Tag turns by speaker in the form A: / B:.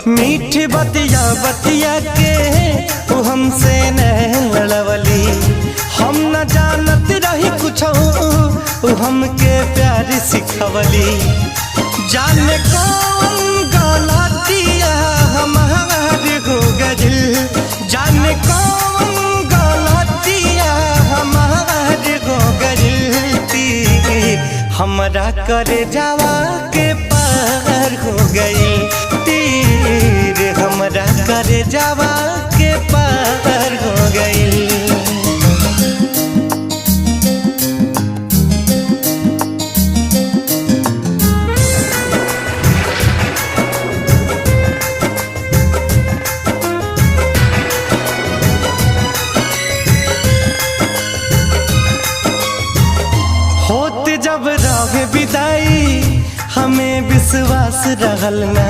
A: मीठी बतिया बतिया के वो हमसे नहीं लड़वली। हम न जानत रही कुछ वो हमके प्यार सिखवली। जाने कौन गलतिया हमारे हो गइल, जाने कौन गलतिया हमारे हो गइल। तीर हमरा करे जावा के पार हो गई, तीर हमरा करे जावा के पार हो गई। होत जब रहे विदाई हमें विश्वास रहल ना।